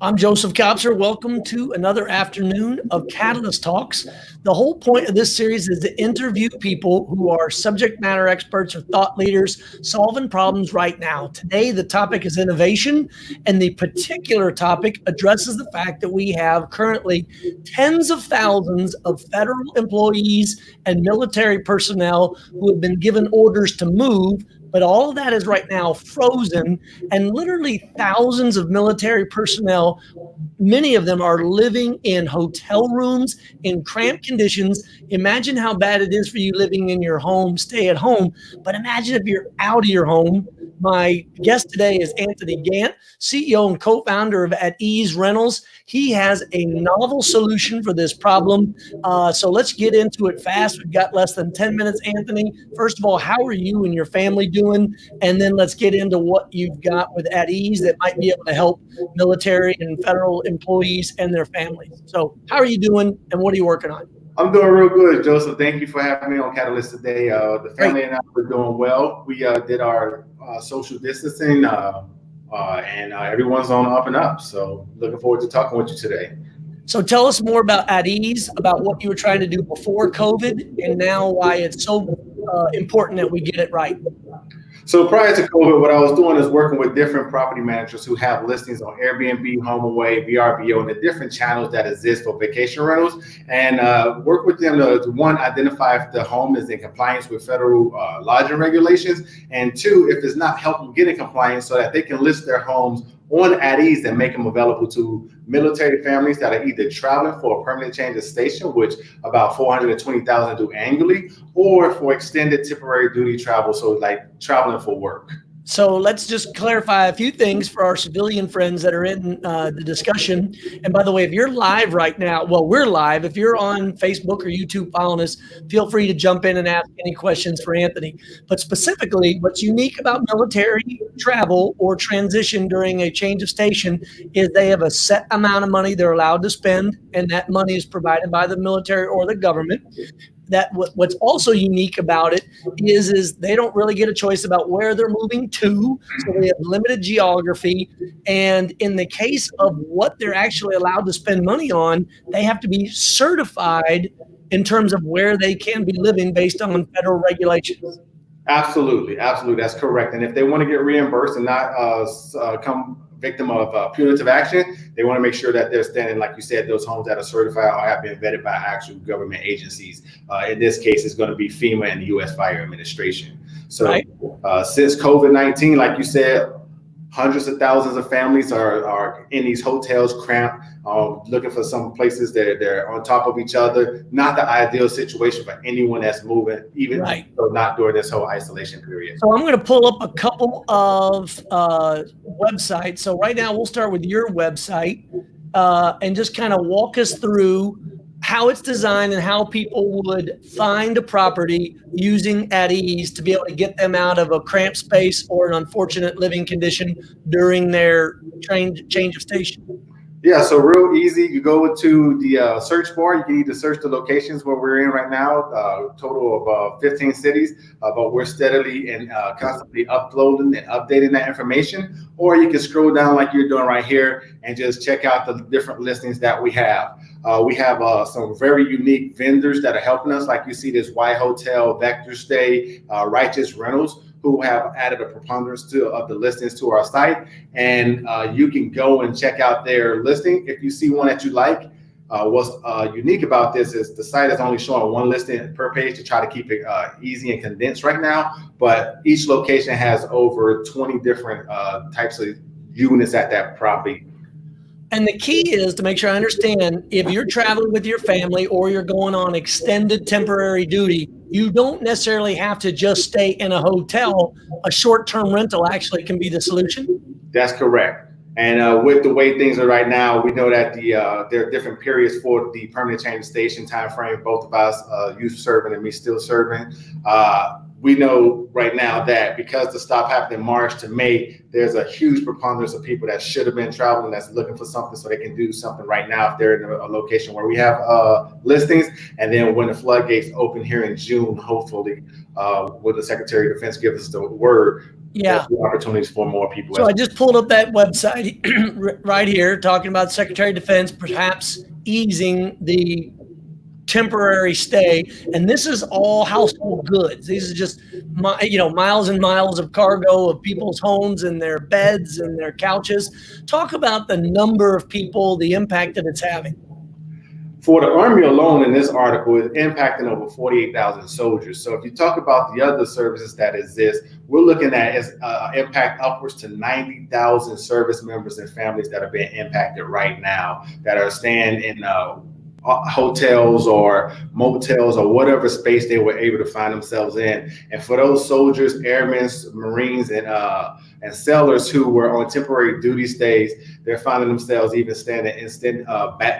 I'm Joseph Kopser. Welcome to another afternoon of Catalyst Talks. The whole point of this series is to interview people who are subject matter experts or thought leaders solving problems right now. Today, the topic is innovation, and the particular topic addresses the fact that we have currently tens of thousands of federal employees and military personnel who have been given orders to move, but all of that is right now frozen, and literally thousands of military personnel, many of them are living in hotel rooms in cramped conditions. Imagine how bad it is for you living in your home, stay at home, but imagine if you're out of your home. My guest today is Anthony Gantt, CEO and co-founder of AtEase Rentals. He has a novel solution for this problem. So let's get into it fast. We've got less than 10 minutes, Anthony. First of all, how are you and your family doing? And then let's get into what you've got with AtEase that might be able to help military and federal employees and their families. So how are you doing and what are you working on? I'm doing real good, Joseph. Thank you for having me on Catalyst today. The family and I were doing well. We did our social distancing and everyone's on up and up. So looking forward to talking with you today. So tell us more about AtEase, about what you were trying to do before COVID and now why it's so important that we get it right. So prior to COVID, what I was doing is working with different property managers who have listings on Airbnb, HomeAway, VRBO, and the different channels that exist for vacation rentals, and work with them to one, identify if the home is in compliance with federal lodging regulations, and two, if it's not helping get in compliance so that they can list their homes on AtEase and make them available to military families that are either traveling for a permanent change of station, which about 420,000 do annually, or for extended temporary duty travel, so like traveling for work. So let's just clarify a few things for our civilian friends that are in the discussion. And by the way, if you're live right now, well, we're live. If you're on Facebook or YouTube following us, feel free to jump in and ask any questions for Anthony. But specifically, what's unique about military travel or transition during a change of station is they have a set amount of money they're allowed to spend, and that money is provided by the military or the government. That what's also unique about it is they don't really get a choice about where they're moving to. So they have limited geography. And in the case of what they're actually allowed to spend money on, they have to be certified in terms of where they can be living based on federal regulations. Absolutely. Absolutely. That's correct. And if they want to get reimbursed and not come victim of punitive action, they want to make sure that they're standing, like you said, those homes that are certified or have been vetted by actual government agencies. In this case, it's going to be FEMA and the U.S. Fire Administration. So right. Since COVID-19, like you said, hundreds of thousands of families are in these hotels, cramped, looking for some places that they're on top of each other. Not the ideal situation for anyone that's moving, even right. So not during this whole isolation period. So I'm going to pull up a couple of websites. So right now we'll start with your website and just kind of walk us through how it's designed and how people would find a property using AtEase to be able to get them out of a cramped space or an unfortunate living condition during their change of station. Yeah, so real easy. You go to the search bar. You can either search the locations where we're in right now, total of 15 cities, but we're steadily and constantly uploading and updating that information. Or you can scroll down like you're doing right here and just check out the different listings that we have. We have some very unique vendors that are helping us. Like you see this Y Hotel, Vector Stay, Righteous Rentals, who have added a preponderance of the listings to our site. And you can go and check out their listing. If you see one that you like, what's unique about this is the site is only showing one listing per page to try to keep it easy and condensed right now. But each location has over 20 different types of units at that property. And the key is to make sure I understand, if you're traveling with your family or you're going on extended temporary duty, you don't necessarily have to just stay in a hotel. A short-term rental actually can be the solution. That's correct. And with the way things are right now, we know that there are different periods for the permanent change of station time frame. Both of us, you serving and me still serving. We know right now that because the stop happened in March to May, there's a huge preponderance of people that should have been traveling that's looking for something so they can do something right now if they're in a location where we have listings. And then when the floodgates open here in June, hopefully, when the Secretary of Defense gives us the word, Yeah. there's opportunities for more people. So I just pulled up that website right here, talking about Secretary of Defense perhaps easing the temporary stay, and this is all household goods. These are just miles and miles of cargo of people's homes and their beds and their couches. Talk about the number of people, the impact that it's having. For the Army alone, in this article, it's impacting over 48,000 soldiers. So if you talk about the other services that exist, we're looking at as impact upwards to 90,000 service members and families that are being impacted right now, that are staying in hotels or motels or whatever space they were able to find themselves in. And for those soldiers, airmen, Marines, and sailors who were on temporary duty stays, they're finding themselves even staying in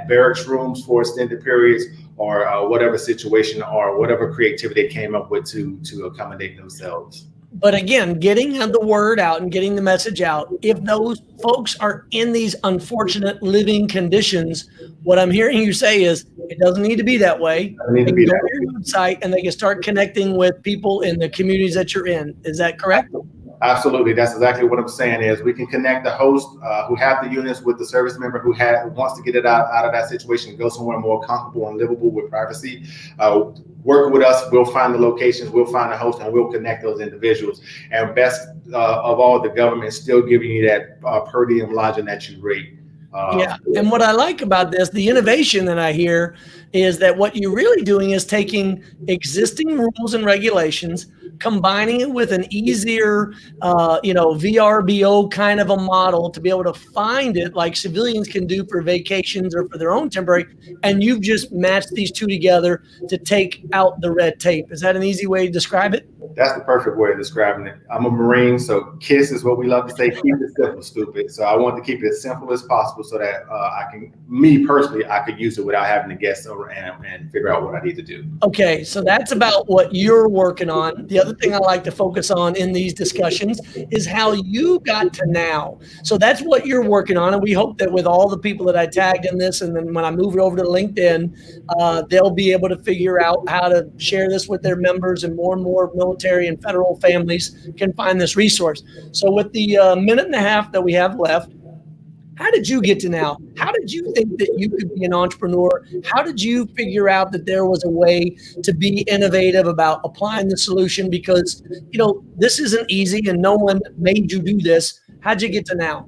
barracks rooms for extended periods, or whatever situation or whatever creativity they came up with to accommodate themselves. But again, getting the word out and getting the message out, if those folks are in these unfortunate living conditions, what I'm hearing you say is it doesn't need to be that way. They can go to your website and they can start connecting with people in the communities that you're in. Is that correct? Absolutely. That's exactly what I'm saying is we can connect the host who have the units with the service member who wants to get it out of that situation and go somewhere more comfortable and livable with privacy. Work with us. We'll find the locations, we'll find the host, and we'll connect those individuals. And best of all, the government is still giving you that per diem lodging that you rate. Yeah. And what I like about this, the innovation that I hear is that what you're really doing is taking existing rules and regulations, combining it with an easier, VRBO kind of a model to be able to find it like civilians can do for vacations or for their own temporary. And you've just matched these two together to take out the red tape. Is that an easy way to describe it? That's the perfect way of describing it. I'm a Marine, so KISS is what we love to say. Keep it simple, stupid. So I want to keep it as simple as possible so that I could use it without having to guess over and figure out what I need to do. Okay, so that's about what you're working on. The other thing I like to focus on in these discussions is how you got to now. So that's what you're working on, and we hope that with all the people that I tagged in this, and then when I move it over to LinkedIn, they'll be able to figure out how to share this with their members, and more military and federal families can find this resource. So with the minute and a half that we have left, how did you get to now? How did you think that you could be an entrepreneur? How did you figure out that there was a way to be innovative about applying the solution? Because, this isn't easy and no one made you do this. How'd you get to now?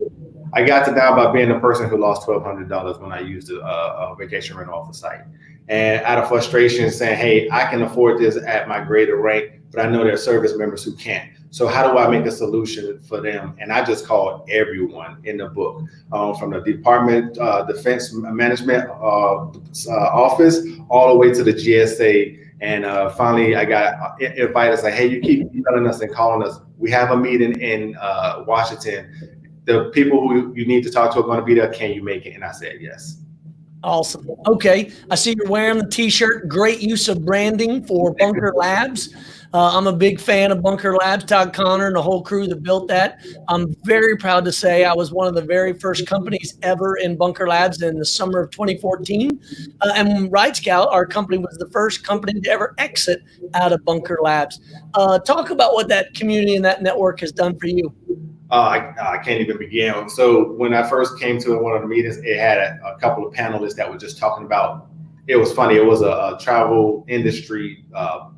I got to now by being the person who lost $1,200 when I used a vacation rental off the site. And out of frustration saying, hey, I can afford this at my graded rank, but I know there are service members who can't. So how do I make a solution for them? And I just called everyone in the book, from the Department Defense Management Office all the way to the GSA. And finally, I got invited. Like, hey, you keep emailing us and calling us. We have a meeting in Washington. The people who you need to talk to are going to be there. Can you make it? And I said yes. Awesome. Okay. I see you're wearing the t-shirt. Great use of branding for Bunker Labs. I'm a big fan of Bunker Labs, Todd Connor and the whole crew that built that. I'm very proud to say I was one of the very first companies ever in Bunker Labs in the summer of 2014. And Ride Scout, our company, was the first company to ever exit out of Bunker Labs. Talk about what that community and that network has done for you. I can't even begin. So when I first came to one of the meetings, it had a couple of panelists that were just talking about, it was funny. It was a travel industry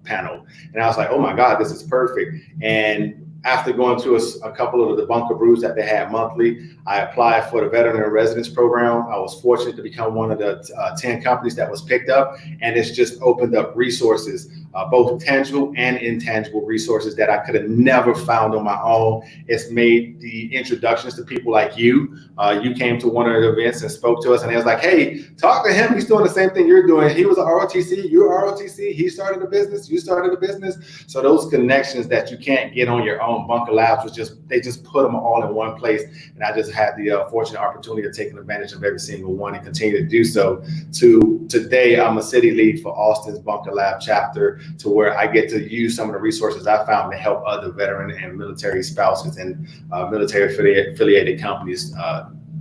panel. And I was like, oh my God, this is perfect. And after going to a couple of the bunker brews that they had monthly, I applied for the veteran in residence program. I was fortunate to become one of the 10 companies that was picked up. And it's just opened up resources, both tangible and intangible resources that I could have never found on my own. It's made the introductions to people like you. You came to one of the events and spoke to us, and it was like, hey, talk to him. He's doing the same thing you're doing. He was an ROTC, you're ROTC. He started a business, you started a business. So those connections that you can't get on your own, Bunker Labs they just put them all in one place. And I just had the fortunate opportunity of taking advantage of every single one and continue to do so. To today, I'm a city lead for Austin's Bunker Lab chapter, to where I get to use some of the resources I found to help other veteran and military spouses and military affiliated companies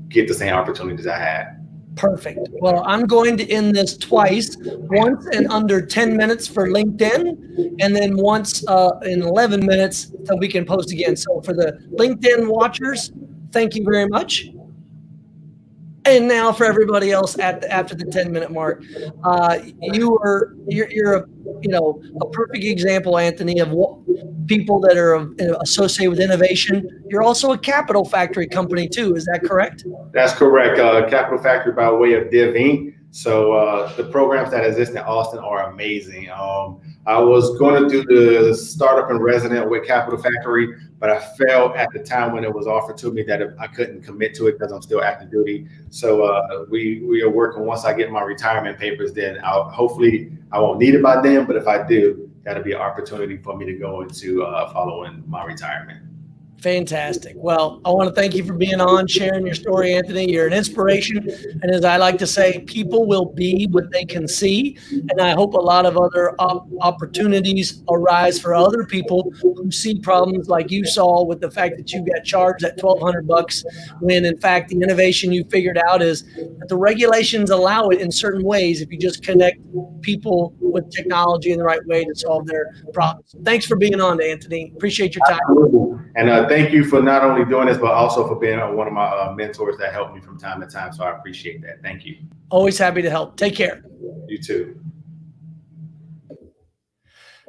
get the same opportunities I had. Perfect. Well, I'm going to end this twice, once in under 10 minutes for LinkedIn, and then once in 11 minutes so we can post again. So for the LinkedIn watchers, thank you very much. And now for everybody else after the 10-minute mark, you're a perfect example, Anthony, of what people that are associated with innovation. You're also a Capital Factory company too. Is that correct? That's correct. Capital Factory by way of Div Inc. So the programs that exist in Austin are amazing. I was going to do the startup and resident with Capital Factory, but I felt at the time when it was offered to me that I couldn't commit to it because I'm still active duty. So we are working. Once I get my retirement papers, then hopefully I won't need it by then. But if I do, that'll be an opportunity for me to go into following my retirement. Fantastic. Well, I want to thank you for being on, sharing your story, Anthony. You're an inspiration. And as I like to say, people will be what they can see. And I hope a lot of other opportunities arise for other people who see problems like you saw with the fact that you got charged that $1,200 when, in fact, the innovation you figured out is that the regulations allow it in certain ways if you just connect people with technology in the right way to solve their problems. Thanks for being on, Anthony. Appreciate your time. Absolutely. And thank you for not only doing this, but also for being one of my mentors that helped me from time to time. So I appreciate that. Thank you. Always happy to help. Take care. You too.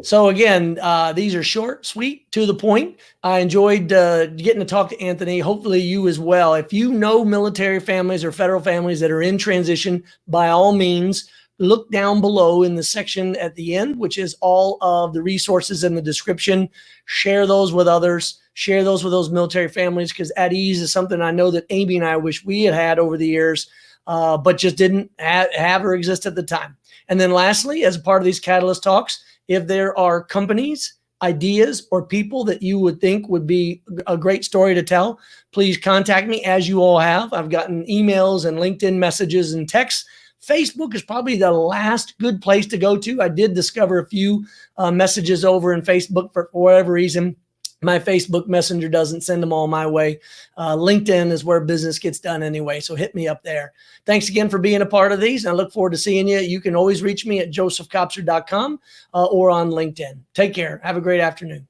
So again, these are short, sweet, to the point. I enjoyed getting to talk to Anthony. Hopefully you as well. If you know military families or federal families that are in transition, by all means, look down below in the section at the end, which is all of the resources in the description. Share those with others. Share those with those military families, because AtEase is something I know that Amy and I wish we had over the years, but just didn't have or exist at the time. And then lastly, as a part of these Catalyst Talks, if there are companies, ideas, or people that you would think would be a great story to tell, please contact me, as you all have. I've gotten emails and LinkedIn messages and texts. Facebook is probably the last good place to go to. I did discover a few messages over in Facebook for whatever reason. My Facebook Messenger doesn't send them all my way. LinkedIn is where business gets done anyway, so hit me up there. Thanks again for being a part of these, and I look forward to seeing you. You can always reach me at josephkopser.com or on LinkedIn. Take care. Have a great afternoon.